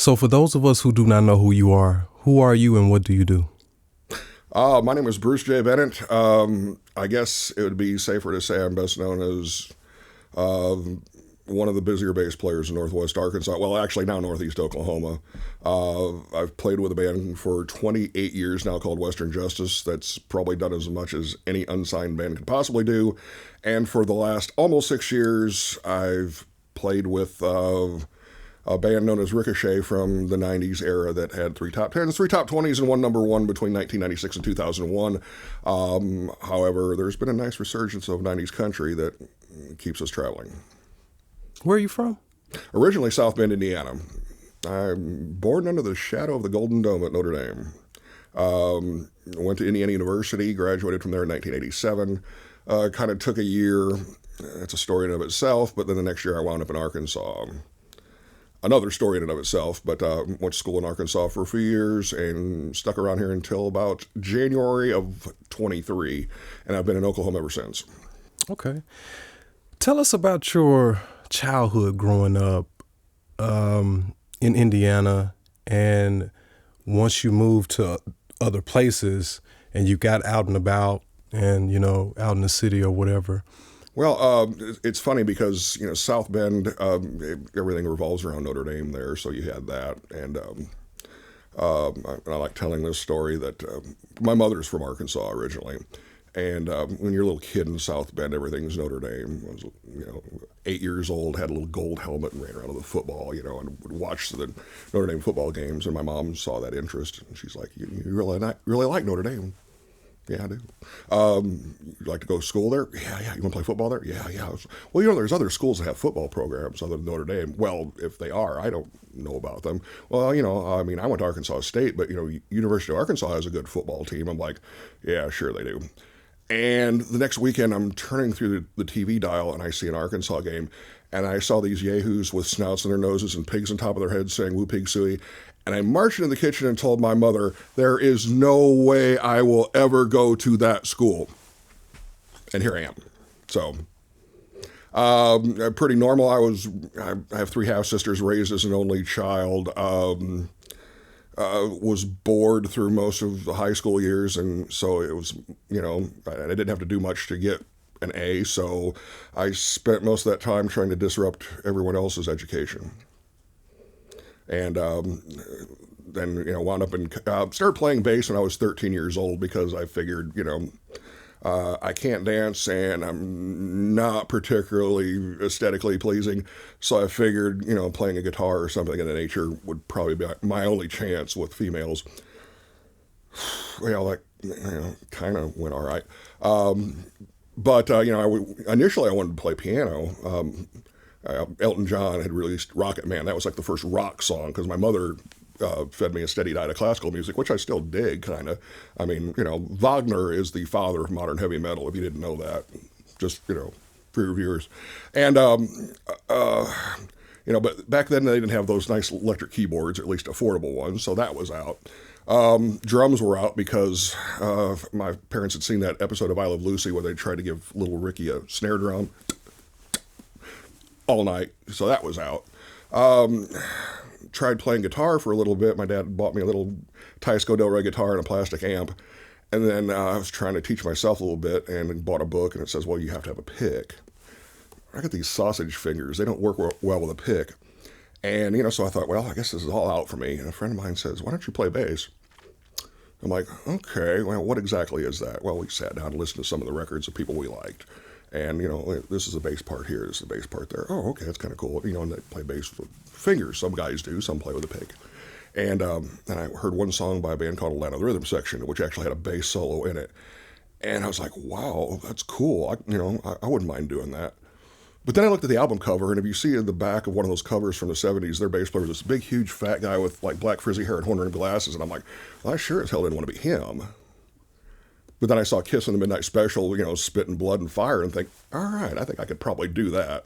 So for those of us who do not know who are you and what do you do? My name is Bruce J. Bennett. I guess it would be safer to say I'm best known as one of the busier bass players in Northwest Arkansas. Well, actually now Northeast Oklahoma. I've played with a band for 28 years now called Western Justice. That's probably done as much as any unsigned band could possibly do. And for the last almost 6 years, I've played with a band known as Ricochet from the 90s era that had 3 top 10s, 3 top 20s, and 1 number 1 between 1996 and 2001. However, there's been a nice resurgence of 90s country that keeps us traveling. Where are you from? Originally South Bend, Indiana. I'm born under the shadow of the Golden Dome at Notre Dame. Went to Indiana University, graduated from there in 1987. Kind of took a year. It's a story in and of itself, but then the next year I wound up in Arkansas. Another story in and of itself, but went to school in Arkansas for a few years and stuck around here until about January of 23, and I've been in Oklahoma ever since. Okay. Tell us about your childhood growing up in Indiana, and once you moved to other places and you got out and about and, out in the city or whatever. Well, it's funny because, South Bend, everything revolves around Notre Dame there, so you had that. And I like telling this story that my mother's from Arkansas originally. And when you're a little kid in South Bend, everything's Notre Dame. I was, 8 years old, had a little gold helmet and ran around with the football, and would watch the Notre Dame football games. And my mom saw that interest, and she's like, "You really like Notre Dame?" Yeah, I do. You like to go to school there? Yeah. You want to play football there? Yeah. Well, there's other schools that have football programs other than Notre Dame. Well, if they are, I don't know about them. Well, I went to Arkansas State, but, University of Arkansas has a good football team. I'm like, yeah, sure they do. And the next weekend, I'm turning through the TV dial, and I see an Arkansas game, and I saw these yahoos with snouts in their noses and pigs on top of their heads saying, "Woo Pig Suey." And I marched into the kitchen and told my mother, there is no way I will ever go to that school. And here I am. So, pretty normal. I have 3 half-sisters, raised as an only child. Was bored through most of the high school years, and so it was, I didn't have to do much to get an A, so I spent most of that time trying to disrupt everyone else's education. And then, wound up and started playing bass when I was 13 years old because I figured, I can't dance and I'm not particularly aesthetically pleasing. So I figured, playing a guitar or something of that nature would probably be my only chance with females. Well, that, kind of went all right. But initially I wanted to play piano. Elton John had released Rocket Man. That was like the first rock song because my mother fed me a steady diet of classical music, which I still dig, kind of. Wagner is the father of modern heavy metal, if you didn't know that. Just, for your viewers. And, but back then they didn't have those nice electric keyboards, or at least affordable ones, so that was out. Drums were out because my parents had seen that episode of I Love Lucy where they tried to give little Ricky a snare drum all night, so that was out. Tried playing guitar for a little bit. My dad bought me a little Teisco Del Rey guitar and a plastic amp, and then I was trying to teach myself a little bit and bought a book, and it says, well, you have to have a pick. I got these sausage fingers. They don't work well with a pick. And, so I thought, well, I guess this is all out for me. And a friend of mine says, why don't you play bass? I'm like, okay, well, what exactly is that? Well, we sat down and listened to some of the records of people we liked. And, this is a bass part here, this is a bass part there. Oh, okay, that's kind of cool. And they play bass with fingers. Some guys do, some play with a pick. And I heard one song by a band called Atlanta, the Rhythm Section, which actually had a bass solo in it. And I was like, wow, that's cool. I wouldn't mind doing that. But then I looked at the album cover, and if you see in the back of one of those covers from the 70s, their bass player was this big, huge, fat guy with like black frizzy hair and horn-rimmed glasses. And I'm like, well, I sure as hell didn't want to be him. But then I saw Kiss in the Midnight Special, spitting blood and fire, and think, all right, I think I could probably do that.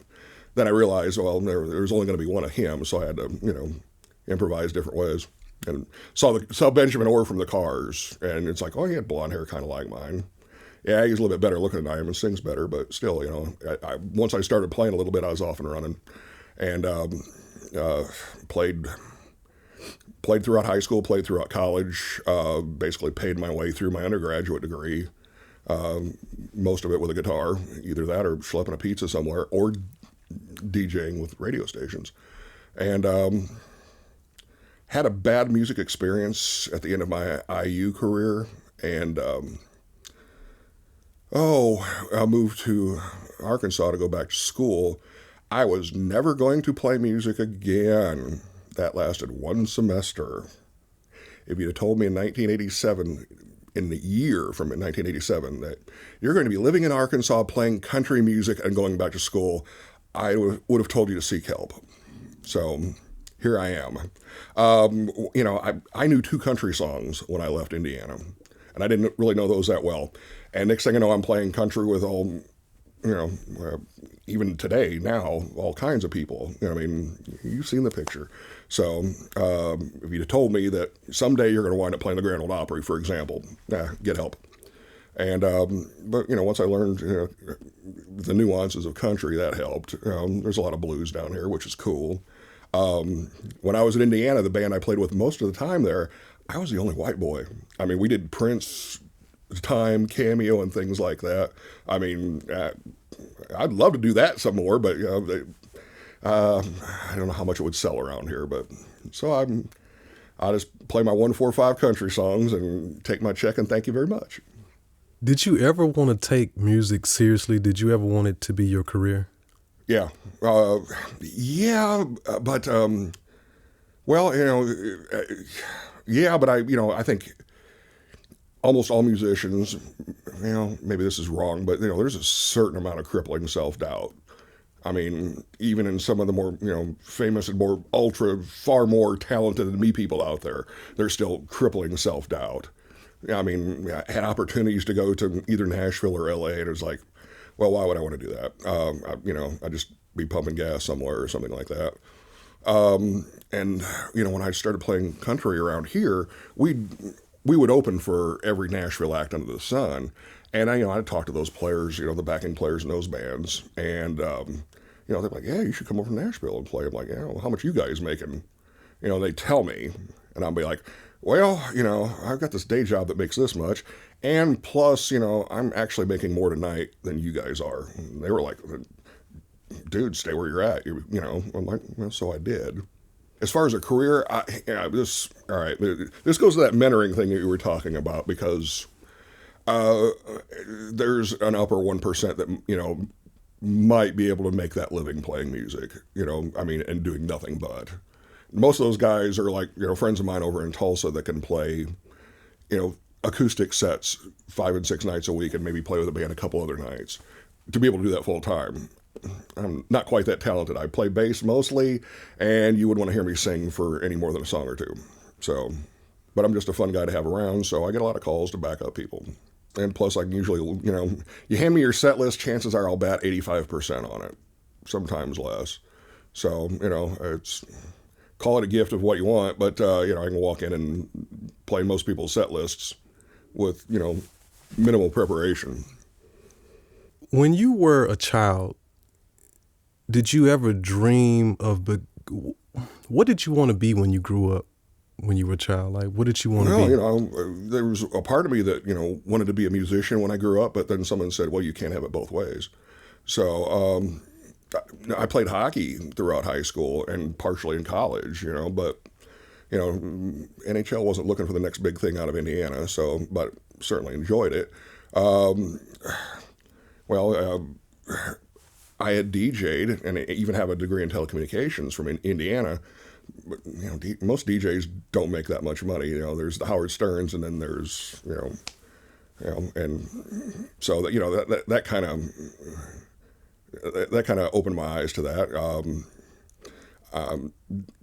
Then I realized, well, there was only going to be one of him, so I had to, improvise different ways. And saw Benjamin Orr from the Cars, and it's like, oh, he had blonde hair kind of like mine. Yeah, he's a little bit better looking than I am and sings better, but still, once I started playing a little bit, I was off and running. And played Played throughout high school, played throughout college, basically paid my way through my undergraduate degree, most of it with a guitar, either that or schlepping a pizza somewhere or DJing with radio stations. And had a bad music experience at the end of my IU career. And, I moved to Arkansas to go back to school. I was never going to play music again. That lasted one semester. If you'd have told me in 1987, in the year from 1987, that you're going to be living in Arkansas playing country music and going back to school, I would have told you to seek help. So here I am. I knew 2 country songs when I left Indiana, and I didn't really know those that well. And next thing I know, I'm playing country with all, even today, now, all kinds of people. You've seen the picture. So if you'd have told me that someday you're going to wind up playing the Grand Ole Opry, for example, get help. And but once I learned the nuances of country, that helped. There's a lot of blues down here, which is cool. When I was in Indiana, the band I played with most of the time there, I was the only white boy. We did Prince time, Cameo, and things like that. I'd love to do that some more, but I don't know how much it would sell around here. But so I just play my 1-4-5 country songs and take my check and thank you very much. Did you ever want to take music seriously? Did you ever want it to be your career? Yeah. But, but I think almost all musicians, maybe this is wrong, but, there's a certain amount of crippling self-doubt. Even in some of the more, famous and more far more talented than me people out there, there's still crippling self-doubt. I had opportunities to go to either Nashville or LA, and it was like, well, why would I want to do that? I'd just be pumping gas somewhere or something like that. And when I started playing country around here, we would open for every Nashville act under the sun. And I'd talk to those players, the backing players in those bands. And, they're like, yeah, you should come over to Nashville and play. I'm like, yeah, well, how much you guys making? They tell me, and I'll be like, well, I've got this day job that makes this much. And plus, I'm actually making more tonight than you guys are. And they were like, dude, stay where you're at. I'm like, well, so I did. As far as a career, this goes to that mentoring thing that you were talking about, because there's an upper 1% that, might be able to make that living playing music, and doing nothing but. Most of those guys are like, friends of mine over in Tulsa that can play, acoustic sets 5 and 6 nights a week and maybe play with a band a couple other nights. To be able to do that full time, I'm not quite that talented. I play bass mostly, and you wouldn't want to hear me sing for any more than a song or two. So, but I'm just a fun guy to have around, so I get a lot of calls to back up people. And plus, I can usually, you hand me your set list, chances are I'll bat 85% on it, sometimes less. So, it's, call it a gift of what you want, but, I can walk in and play most people's set lists with, minimal preparation. When you were a child, did you ever dream of what did you want to be when you grew up, when you were a child? Like, what did you want to be? There was a part of me that, wanted to be a musician when I grew up, but then someone said, well, you can't have it both ways. So I played hockey throughout high school and partially in college, but, NHL wasn't looking for the next big thing out of Indiana, so, but certainly enjoyed it. I had DJ'd and even have a degree in telecommunications from Indiana. But, most DJs don't make that much money. There's the Howard Sterns, and then there's, and so that, that kind of opened my eyes to that.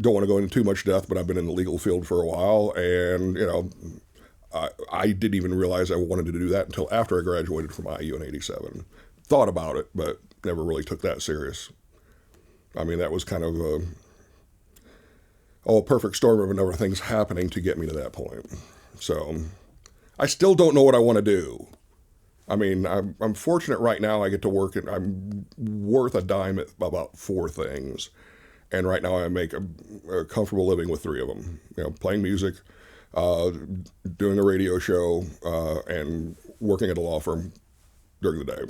Don't want to go into too much depth, but I've been in the legal field for a while, and I didn't even realize I wanted to do that until after I graduated from IU in '87. Thought about it, but never really took that serious. That was kind of a perfect storm of a number of things happening to get me to that point. So I still don't know what I want to do. I'm fortunate right now I get to work, and I'm worth a dime at about 4 things. And right now I make a comfortable living with three of them, playing music, uh, doing a radio show, and working at a law firm during the day,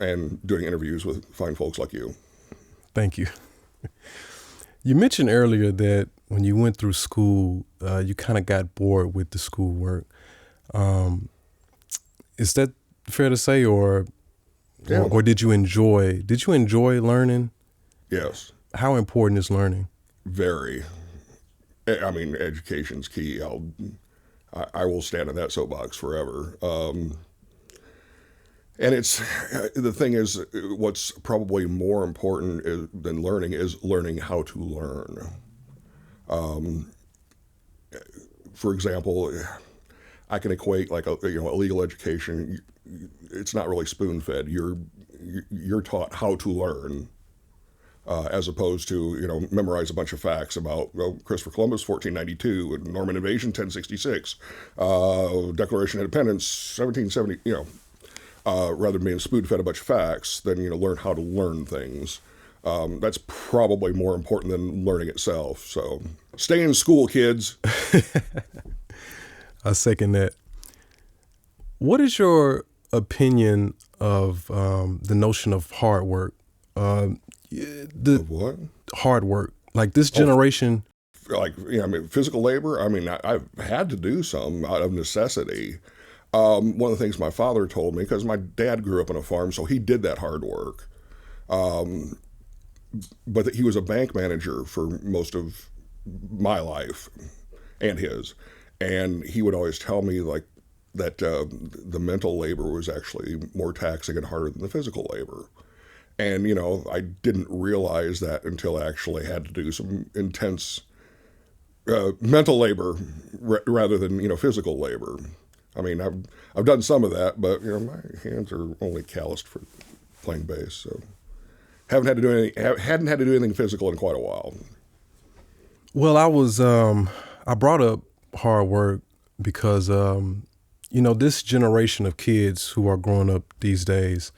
and doing interviews with fine folks like you. Thank you. You mentioned earlier that when you went through school, you kind of got bored with the schoolwork. Um, is that fair to say, Yeah. or did you enjoy learning? Yes. How important is learning? Very. I mean, education's key. I will stand on that soapbox forever. And the thing is, what's probably more important than learning is learning how to learn. For example, I can equate like a legal education. It's not really spoon fed. You're taught how to learn, as opposed to memorize a bunch of facts about Christopher Columbus 1492, Norman invasion 1066, Declaration of Independence 1770. Rather than being spoon fed a bunch of facts, then learn how to learn things. That's probably more important than learning itself. So stay in school, kids. I second that. What is your opinion of the notion of hard work? The What? hard work, like this generation. Like, I mean, physical labor. I mean, I've had to do some out of necessity. One of the things my father told me, because my dad grew up on a farm, so he did that hard work. But that he was a bank manager for most of my life and his. And he would always tell me like that the mental labor was actually more taxing and harder than the physical labor. And, I didn't realize that until I actually had to do some intense mental labor rather than, physical labor. I mean, I've done some of that, but my hands are only calloused for playing bass, so hadn't had to do anything physical in quite a while. Well, I brought up hard work because this generation of kids who are growing up these days,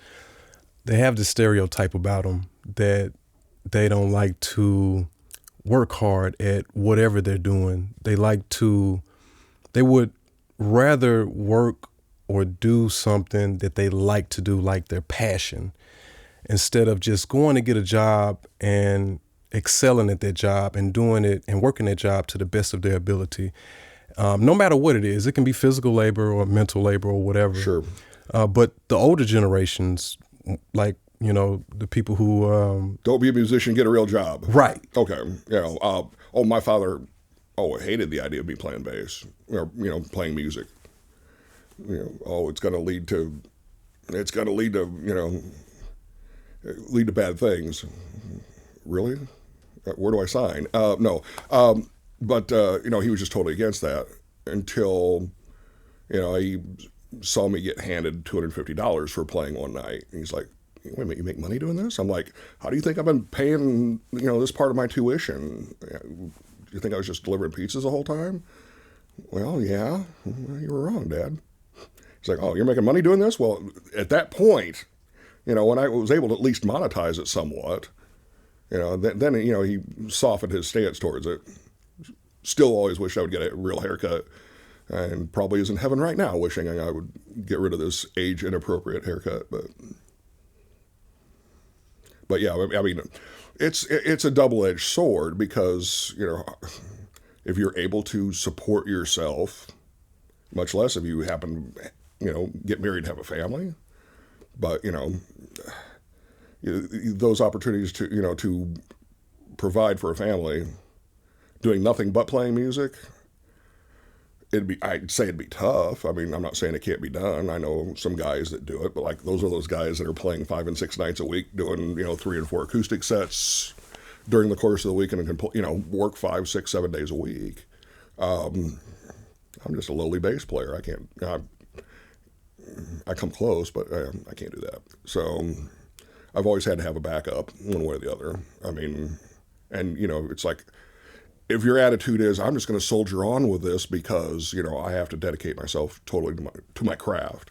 they have this stereotype about them that they don't like to work hard at whatever they're doing. They would rather work or do something that they like to do, like their passion, instead of just going to get a job and excelling at that job and doing it and working that job to the best of their ability. No matter what it is, it can be physical labor or mental labor or whatever. Sure. But the older generations, like, the people who... Don't be a musician, get a real job. Right. Okay. My father hated the idea of me playing bass or, playing music. It's going to lead to, lead to bad things. Really? Where do I sign? No. But he was just totally against that until, he saw me get handed $250 for playing one night. And he's like, wait a minute, you make money doing this? I'm like, how do you think I've been paying, this part of my tuition? Do you think I was just delivering pizzas the whole time? Well, yeah, you were wrong, Dad. He's like, oh, you're making money doing this? Well, at that point, when I was able to at least monetize it somewhat, then he softened his stance towards it. Still always wish I would get a real haircut, and probably is in heaven right now wishing I would get rid of this age inappropriate haircut. But yeah, I mean, it's a double-edged sword because, if you're able to support yourself, much less if you happen, get married and have a family, but, those opportunities to provide for a family, doing nothing but playing music, I'd say it'd be tough. I mean, I'm not saying it can't be done. I know some guys that do it, but like those are those guys that are playing 5 and 6 nights a week, doing 3 and 4 acoustic sets during the course of the week, and can work 5, 6, 7 days a week. I'm just a lowly bass player. I come close, but I can't do that. So I've always had to have a backup one way or the other. I mean, and it's like, if your attitude is, I'm just going to soldier on with this because, I have to dedicate myself totally to my craft.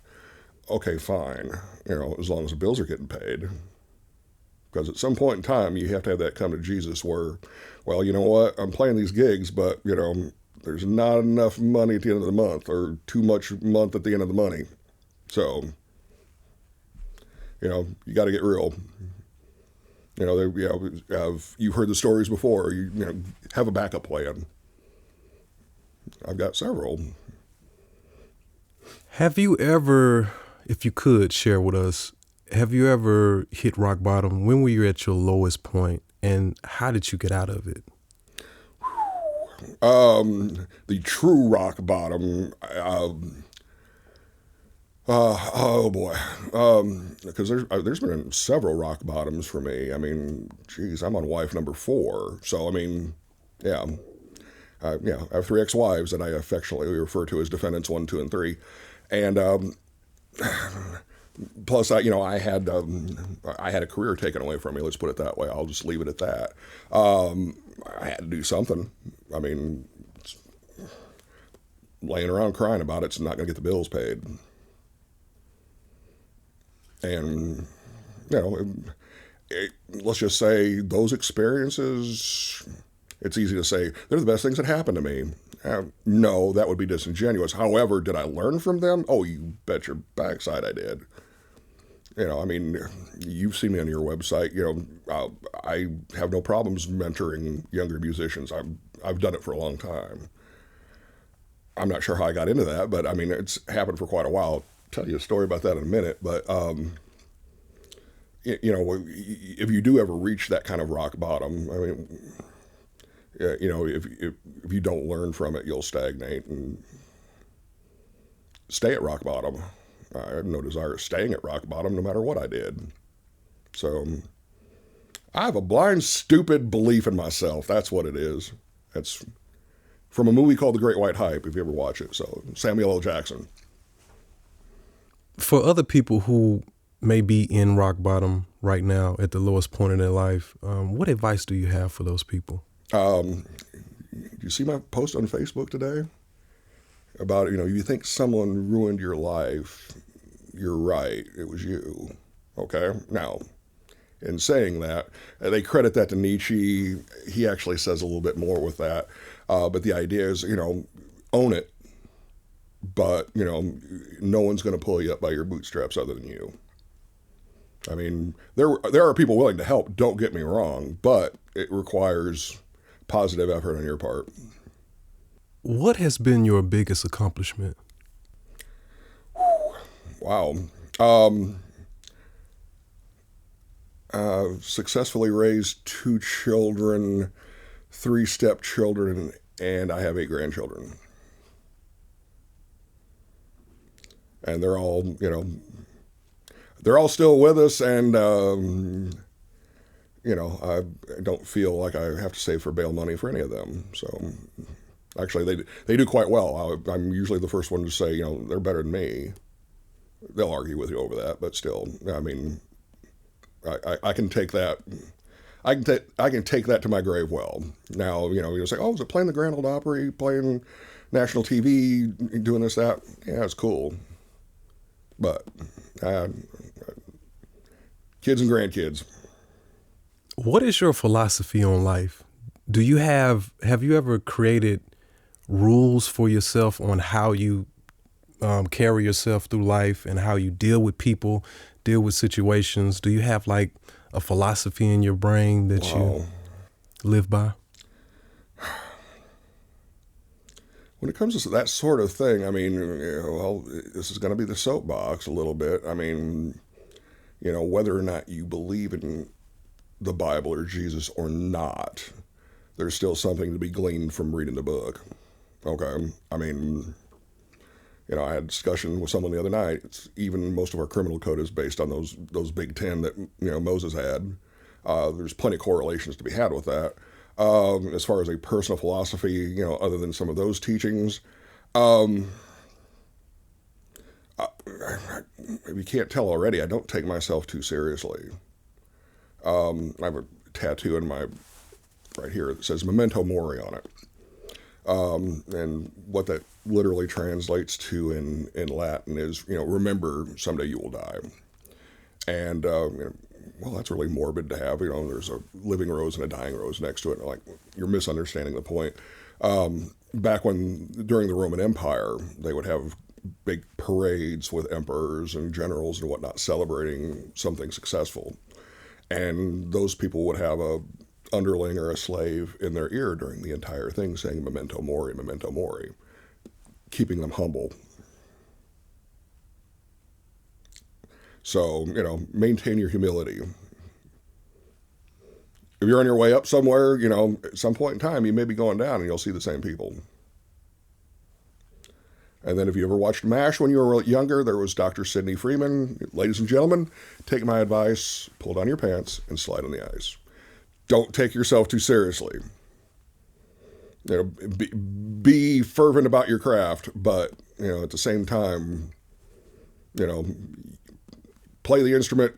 Okay, fine. As long as the bills are getting paid. Because at some point in time, you have to have that come to Jesus where, well, you know what? I'm playing these gigs, but, there's not enough money at the end of the month, or too much month at the end of the money. So, you got to get real. You've heard the stories before. You have a backup plan. I've got several. Have you ever, if you could share with us, have you ever hit rock bottom? When were you at your lowest point, and how did you get out of it? The true rock bottom. Oh boy, because there's been several rock bottoms for me. I mean, geez, I'm on wife number 4, so I mean, yeah. I have 3 ex-wives that I affectionately refer to as defendants 1, 2, and 3, and plus I had a career taken away from me. Let's put it that way. I'll just leave it at that. I had to do something. I mean, laying around crying about it's not going to get the bills paid, and let's just say those experiences. It's easy to say they're the best things that happened to me. No, that would be disingenuous. However, did I learn from them? Oh, you bet your backside I did. I mean, you've seen me on your website. I have no problems mentoring younger musicians. I've done it for a long time. I'm not sure how I got into that, but I mean, it's happened for quite a while. I'll tell you a story about that in a minute. But if you do ever reach that kind of rock bottom, I mean, if you don't learn from it, you'll stagnate and stay at rock bottom. I have no desire of staying at rock bottom no matter what I did. So I have a blind, stupid belief in myself. That's what it is. That's from a movie called The Great White Hype, if you ever watch it. So Samuel L. Jackson. For other people who may be in rock bottom right now at the lowest point in their life, what advice do you have for those people? You see my post on Facebook today about, you think someone ruined your life. You're right. It was you. Okay. Now, in saying that, they credit that to Nietzsche. He actually says a little bit more with that. But the idea is, own it. But, no one's going to pull you up by your bootstraps other than you. I mean, there are people willing to help, don't get me wrong, but it requires positive effort on your part. What has been your biggest accomplishment? Wow. Successfully raised 2 children, 3 stepchildren, and I have 8 grandchildren. And they're all still with us, and I don't feel like I have to save for bail money for any of them. So actually, they do quite well. I'm usually the first one to say, they're better than me. They'll argue with you over that, but still, I mean, I can take that. I can take that to my grave well. Now, you'll say, oh, is it playing the Grand Ole Opry, playing national TV, doing this, that? Yeah, it's cool. But kids and grandkids. What is your philosophy on life? Have you ever created rules for yourself on how you carry yourself through life and how you deal with people, deal with situations? Do you have like a philosophy in your brain that you live by? When it comes to that sort of thing, I mean, this is going to be the soapbox a little bit. I mean, whether or not you believe in the Bible or Jesus or not, there's still something to be gleaned from reading the book. Okay. I mean, I had a discussion with someone the other night. Even most of our criminal code is based on those big 10 that, Moses had. There's plenty of correlations to be had with that. As far as a personal philosophy, other than some of those teachings, if you can't tell already, I don't take myself too seriously. I have a tattoo right here that says Memento Mori on it. And what that literally translates to in Latin is, remember someday you will die. And well, that's really morbid to have. There's a living rose and a dying rose next to it. And like, you're misunderstanding the point. Back during the Roman Empire, they would have big parades with emperors and generals and whatnot celebrating something successful. And those people would have a underling or a slave in their ear during the entire thing saying memento mori, keeping them humble. So, maintain your humility. If you're on your way up somewhere, at some point in time, you may be going down and you'll see the same people. And then if you ever watched MASH when you were younger, there was Dr. Sidney Freeman. Ladies and gentlemen, take my advice, pull down your pants and slide on the ice. Don't take yourself too seriously. Be fervent about your craft, but, at the same time, play the instrument,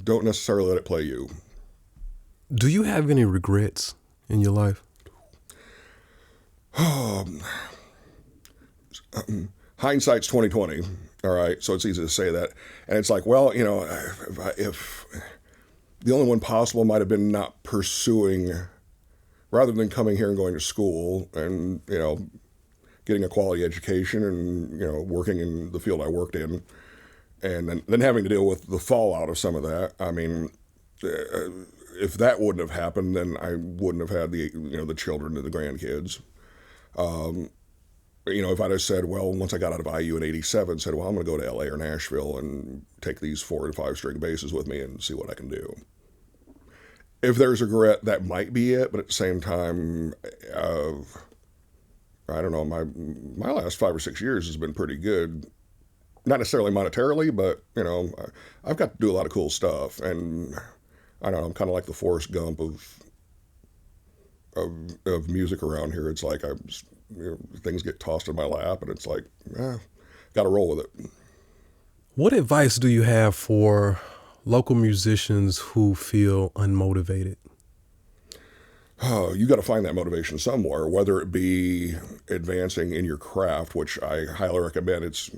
don't necessarily let it play you. Do you have any regrets in your life? Hindsight's 2020. All right, so it's easy to say that, and it's like, well, if the only one possible might have been not pursuing, rather than coming here and going to school and getting a quality education and working in the field I worked in, and then having to deal with the fallout of some of that. I mean, if that wouldn't have happened, then I wouldn't have had the children and the grandkids. If I'd have said, well, once I got out of IU in '87, said, well, I'm going to go to LA or Nashville and take these 4 to 5 string basses with me and see what I can do. If there's regret, that might be it. But at the same time, I don't know, my last 5 or 6 years has been pretty good. Not necessarily monetarily, but, I've got to do a lot of cool stuff. And I don't know, I'm kind of like the Forrest Gump of music around here. It's like things get tossed in my lap, and it's like, got to roll with it. What advice do you have for local musicians who feel unmotivated? You got to find that motivation somewhere, whether it be advancing in your craft, which I highly recommend. It's,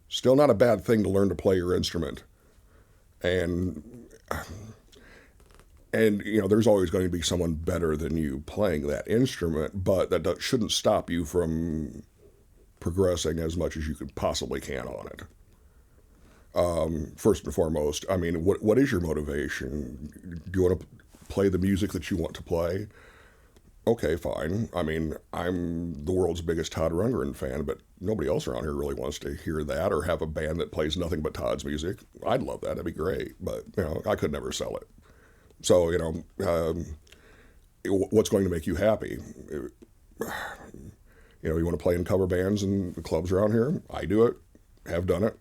still not a bad thing to learn to play your instrument. And there's always going to be someone better than you playing that instrument, but that shouldn't stop you from progressing as much as you could possibly can on it. First and foremost, I mean, what is your motivation? Do you want to play the music that you want to play? Okay, fine. I mean, I'm the world's biggest Todd Rundgren fan, but nobody else around here really wants to hear that or have a band that plays nothing but Todd's music. I'd love that. That'd be great. But, I could never sell it. So, what's going to make you happy? You want to play in cover bands and the clubs around here? I do it. Have done it.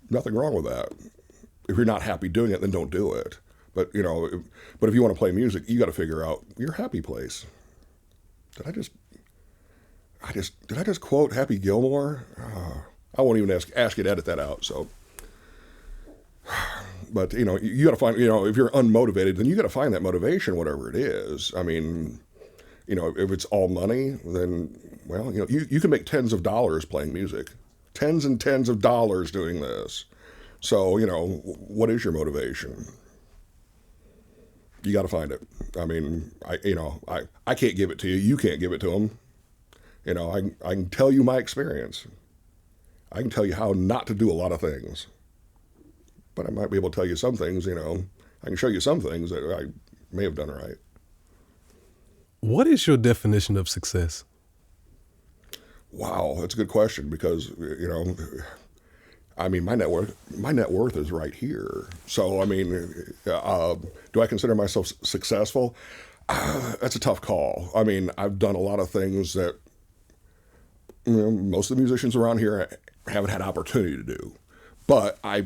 Nothing wrong with that. If you're not happy doing it, then don't do it. But, but if you want to play music, you got to figure out your happy place. Did I just quote Happy Gilmore? I won't even ask you to edit that out. So, but you got to find, if you're unmotivated, then you got to find that motivation, whatever it is. I mean, if it's all money, then, well, you can make tens of dollars playing music, tens and tens of dollars doing this. So, what is your motivation? You got to find it. I mean, I can't give it to you. You can't give it to them. I can tell you my experience. I can tell you how not to do a lot of things. But I might be able to tell you some things, I can show you some things that I may have done right. What is your definition of success? Wow, that's a good question because, I mean, my net worth is right here. So, I mean, do I consider myself successful? That's a tough call. I mean, I've done a lot of things that most of the musicians around here haven't had opportunity to do. But I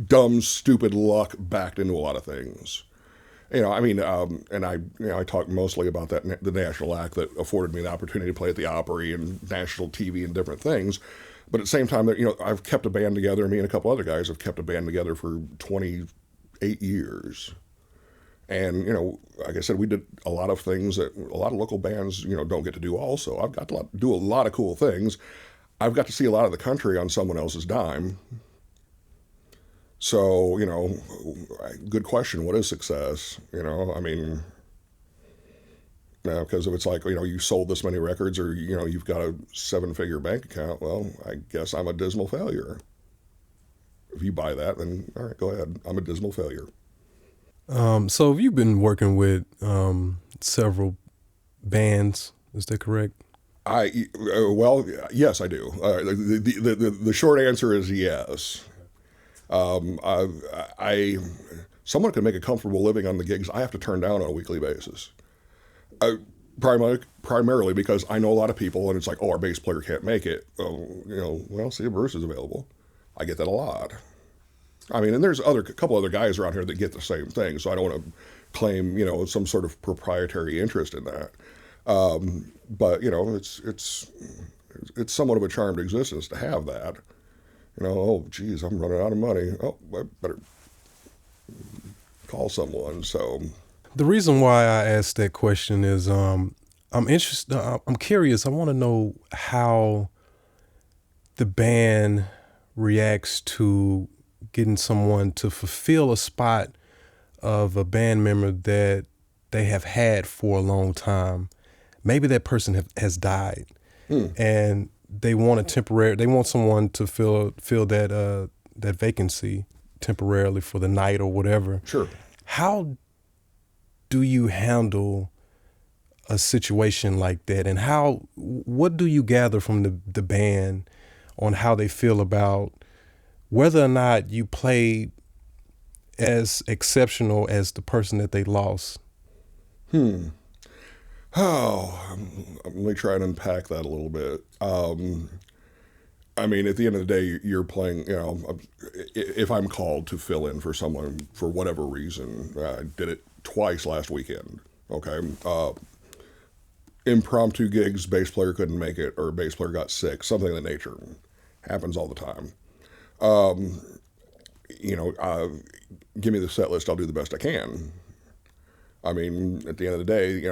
dumb, stupid luck backed into a lot of things. I mean, and I talk mostly about the national act that afforded me the opportunity to play at the Opry and national TV and different things. But at the same time, I've kept a band together. Me and a couple other guys have kept a band together for 28 years. And, like I said, we did a lot of things that a lot of local bands, don't get to do also. I've got to do a lot of cool things. I've got to see a lot of the country on someone else's dime. So, good question. What is success? I mean, because if it's like, you sold this many records or, you've got a 7-figure bank account, well, I guess I'm a dismal failure. If you buy that, then all right, go ahead. I'm a dismal failure. So you've been working with several bands, is that correct? Well, yes, I do. The short answer is yes. I someone can make a comfortable living on the gigs I have to turn down on a weekly basis. Primarily because I know a lot of people, and it's like, oh, our bass player can't make it. Oh, well, see if Bruce is available. I get that a lot. I mean, and there's a couple other guys around here that get the same thing, so I don't want to claim, some sort of proprietary interest in that. But it's somewhat of a charmed existence to have that. Oh, geez, I'm running out of money. Oh, I better call someone. So The reason why I asked that question is I'm interested. I'm curious. I want to know how the band reacts to getting someone to fulfill a spot of a band member that they have had for a long time. Maybe that person has died, and they want they want someone to fill that vacancy temporarily for the night or whatever. Sure. How do you handle a situation like that, and what do you gather from the band on how they feel about whether or not you played as exceptional as the person that they lost? Oh, let me try and unpack that a little bit. I mean, at the end of the day, you're playing, if I'm called to fill in for someone for whatever reason, I did it twice last weekend, okay? Impromptu gigs, bass player couldn't make it, or bass player got sick, something of that nature. Happens all the time. Give me the set list, I'll do the best I can. I mean, at the end of the day,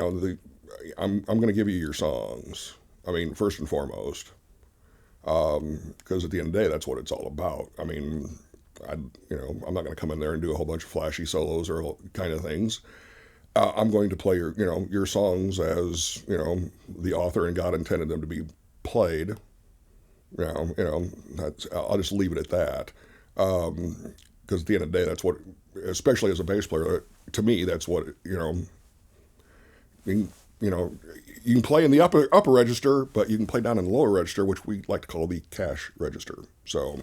I'm going to give you your songs. I mean, first and foremost, because at the end of the day, that's what it's all about. I mean, I'm not going to come in there and do a whole bunch of flashy solos or kind of things. I'm going to play your songs as the author and God intended them to be played. I'll just leave it at that. Because at the end of the day, that's what, especially as a bass player, to me, that's what you can play in the upper register, but you can play down in the lower register, which we like to call the cash register. So,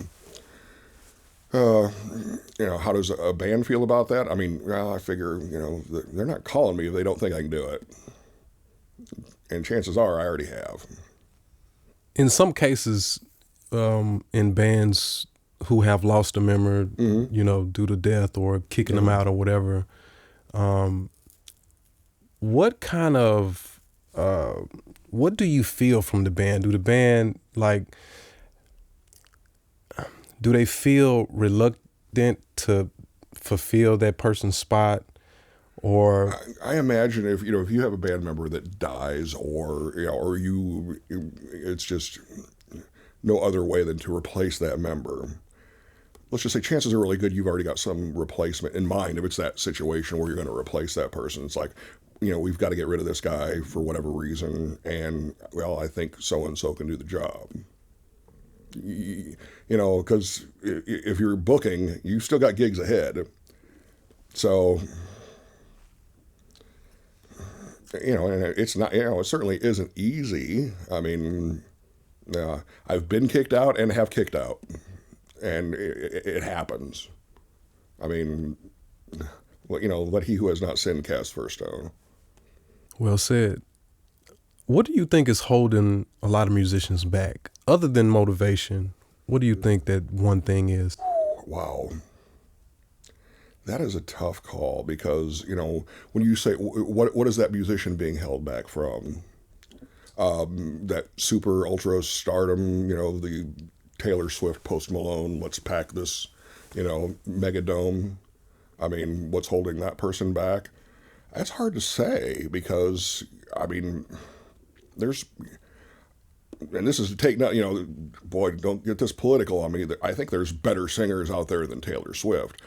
how does a band feel about that? I mean, I figure they're not calling me if they don't think I can do it, and chances are I already have. In some cases, in bands who have lost a member, due to death or kicking them out or whatever, what kind of what do you feel from the band? Do the band do they feel reluctant to fulfill that person's spot? Or I imagine if you have a band member that dies, or it's just no other way than to replace that member. Let's just say chances are really good you've already got some replacement in mind if it's that situation where you're going to replace that person. It's like, we've got to get rid of this guy for whatever reason, and well, I think so and so can do the job. Because if you're booking, you've still got gigs ahead. So, and it's not, it certainly isn't easy. I mean, I've been kicked out and have kicked out, and it happens. I mean, let he who has not sinned cast first stone. Well said. What do you think is holding a lot of musicians back? Other than motivation, what do you think that one thing is? Wow. That is a tough call because, when you say, what is that musician being held back from? That super ultra stardom, the Taylor Swift, Post Malone, let's pack this, mega dome. I mean, what's holding that person back? That's hard to say because, I mean, and this is to take, boy, don't get this political on me. I think there's better singers out there than Taylor Swift.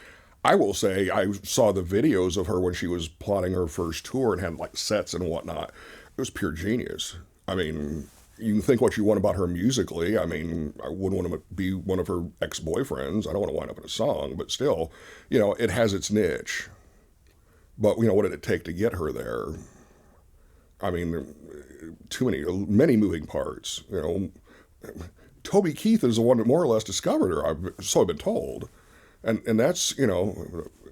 I will say I saw the videos of her when she was plotting her first tour and had like sets and whatnot. It was pure genius. I mean, you can think what you want about her musically. I mean, I wouldn't want to be one of her ex-boyfriends. I don't want to wind up in a song, but still, it has its niche. But, what did it take to get her there? I mean, many moving parts. Toby Keith is the one that more or less discovered her. So I've been told. And that's,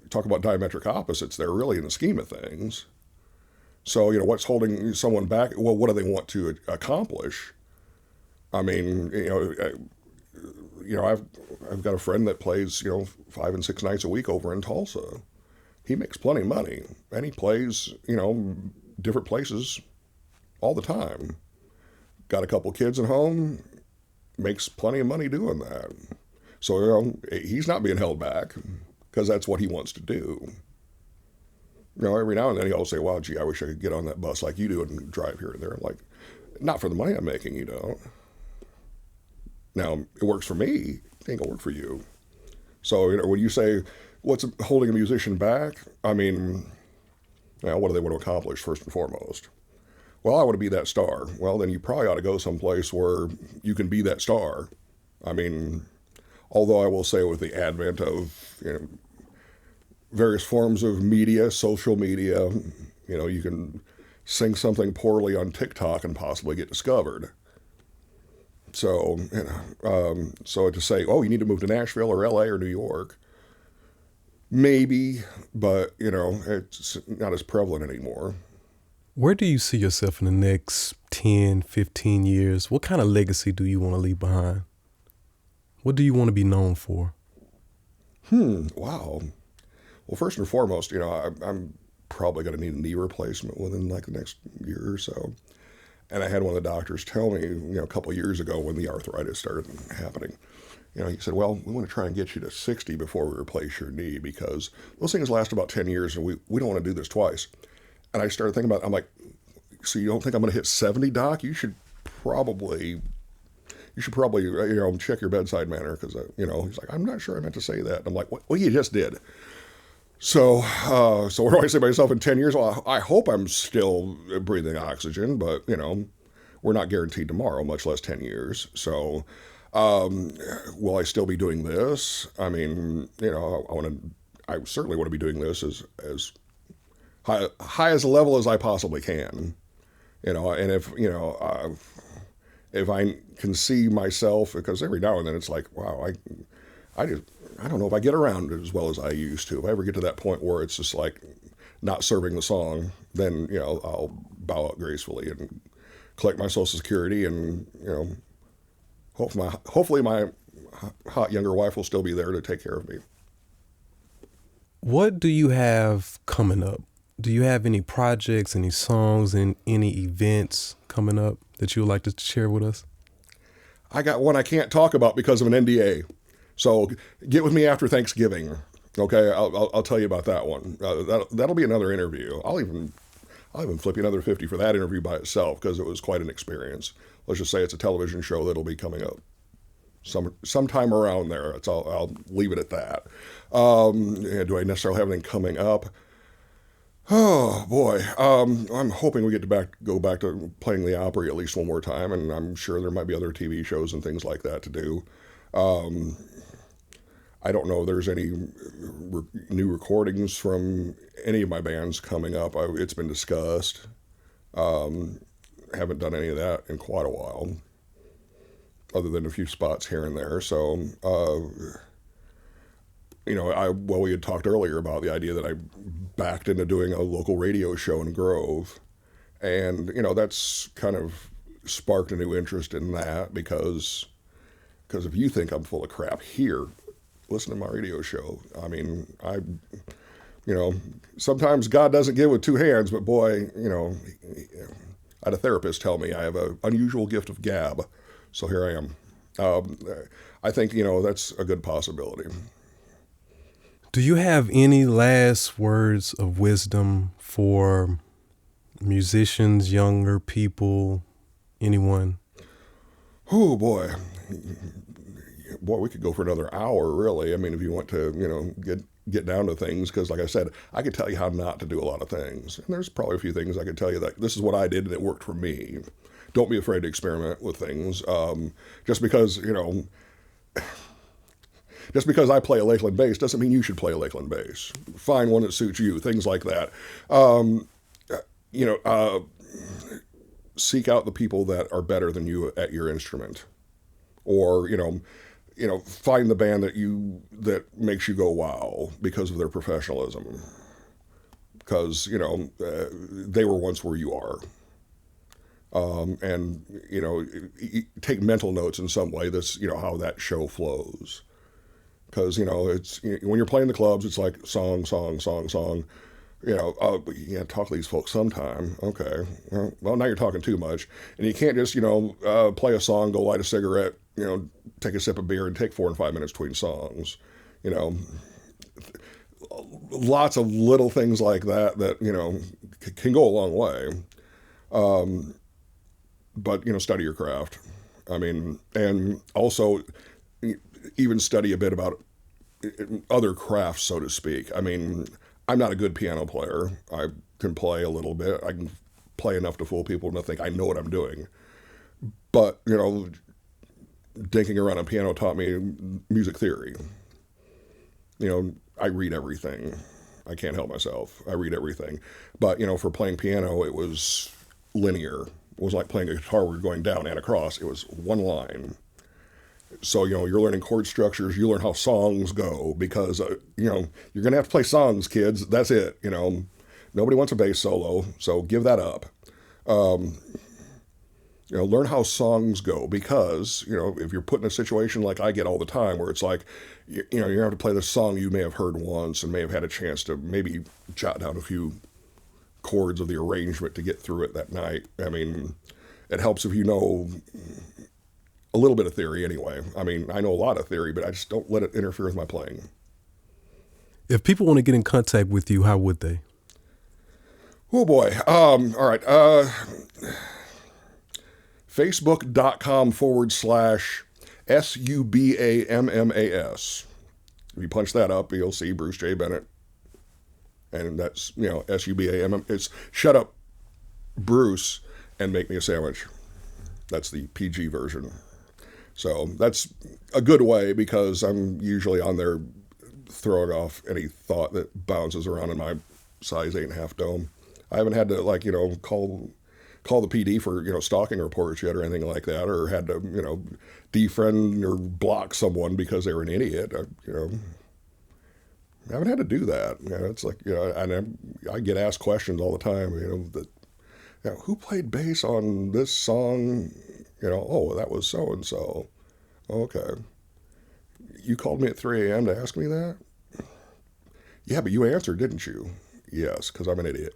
talk about diametric opposites there, really, in the scheme of things. So, what's holding someone back? Well, what do they want to accomplish? I mean, I've got a friend that plays, 5 and 6 nights a week over in Tulsa. He makes plenty of money, and he plays, different places all the time. Got a couple kids at home, makes plenty of money doing that. So, he's not being held back because that's what he wants to do. Every now and then he'll say, wow, gee, I wish I could get on that bus like you do and drive here and there. I'm like, not for the money I'm making, you don't. Now, it works for me. It ain't gonna work for you. So, when you say, what's holding a musician back? I mean, what do they want to accomplish first and foremost? Well, I want to be that star. Well, then you probably ought to go someplace where you can be that star. I mean, although I will say with the advent of, various forms of media, social media, you can sing something poorly on TikTok and possibly get discovered. So, so to say, oh, you need to move to Nashville or LA or New York, maybe, but, it's not as prevalent anymore. Where do you see yourself in the next 10, 15 years? What kind of legacy do you want to leave behind? What do you want to be known for? Wow. Well, first and foremost, I'm probably going to need a knee replacement within like the next year or so. And I had one of the doctors tell me, a couple of years ago when the arthritis started happening, he said, well, we want to try and get you to 60 before we replace your knee because those things last about 10 years and we don't want to do this twice. And I started thinking about it. I'm like, so you don't think I'm going to hit 70, Doc? You should probably, check your bedside manner because, he's like, I'm not sure I meant to say that. And I'm like, well, you just did. So what do I say to myself in 10 years? Well, I hope I'm still breathing oxygen, but, we're not guaranteed tomorrow, much less 10 years. So, will I still be doing this? I mean, I certainly want to be doing this as high as a level as I possibly can, and if I can see myself, because every now and then it's like, wow, I don't know if I get around as well as I used to. If I ever get to that point where it's just like not serving the song, then, I'll bow out gracefully and collect my Social Security and, hopefully my hot younger wife will still be there to take care of me. What do you have coming up? Do you have any projects, any songs, and any events coming up that you would like to share with us? I got one I can't talk about because of an NDA. So get with me after Thanksgiving. Okay, I'll tell you about that one. That'll be another interview. I'll even flip you another 50 for that interview by itself because it was quite an experience. Let's just say it's a television show that'll be coming up sometime around there. I'll leave it at that. Do I necessarily have anything coming up? Oh boy, I'm hoping we get to go back to playing the Opry at least one more time, and I'm sure there might be other TV shows and things like that to do. I don't know if there's any new recordings from any of my bands coming up. It's been discussed. Haven't done any of that in quite a while, other than a few spots here and there. So, we had talked earlier about the idea that I backed into doing a local radio show in Grove. And, that's kind of sparked a new interest in that because if you think I'm full of crap here, listen to my radio show. I mean, sometimes God doesn't give with two hands, but boy, I had a therapist tell me I have an unusual gift of gab. So here I am. I think, that's a good possibility. Do you have any last words of wisdom for musicians, younger people, anyone? Oh boy, boy, we could go for another hour, really. I mean, if you want to, get down to things, because like I said, I could tell you how not to do a lot of things, and there's probably a few things I could tell you that this is what I did and it worked for me. Don't be afraid to experiment with things. Just because just because I play a Lakeland bass doesn't mean you should play a Lakeland bass. Find one that suits you. Things like that. You know, seek out the people that are better than you at your instrument, or find the band that makes you go wow because of their professionalism, because they were once where you are. And take mental notes in some way. That's how that show flows, because it's when you're playing the clubs, it's like song, song, song, song. You gotta talk to these folks sometime. Okay, well, now you're talking too much, and you can't just play a song, go light a cigarette, take a sip of beer, and take 4 and 5 minutes between songs. You know, lots of little things like that can go a long way. But study your craft. I mean, and also even study a bit about other crafts, so to speak. I mean, I'm not a good piano player. I can play a little bit. I can play enough to fool people to think I know what I'm doing. But dinking around a piano taught me music theory. I read everything. I can't help myself. I read everything. But for playing piano, it was linear. It was like playing a guitar where you're going down and across. It was one line. So, you're learning chord structures. You learn how songs go, because, you're going to have to play songs, kids. That's it. Nobody wants a bass solo, so give that up. Learn how songs go, because, if you're put in a situation like I get all the time where it's like, you're going to have to play this song you may have heard once and may have had a chance to maybe jot down a few chords of the arrangement to get through it that night. I mean, it helps if you know a little bit of theory anyway. I mean, I know a lot of theory, but I just don't let it interfere with my playing. If people want to get in contact with you, how would they? Oh boy. All right. Facebook.com/SUBAMMAS. If you punch that up, you'll see Bruce J. Bennett. And that's, SUBAMM. It's shut up, Bruce, and make me a sandwich. That's the PG version. So that's a good way, because I'm usually on there throwing off any thought that bounces around in my size 8.5 dome. I haven't had to call the PD for stalking reports yet or anything like that, or had to defriend or block someone because they were an idiot. I haven't had to do that. It's like and I get asked questions all the time. Who played bass on this song? Oh, that was so and so. Okay, you called me at 3 a.m. to ask me that? Yeah, but you answered, didn't you? Yes, because I'm an idiot.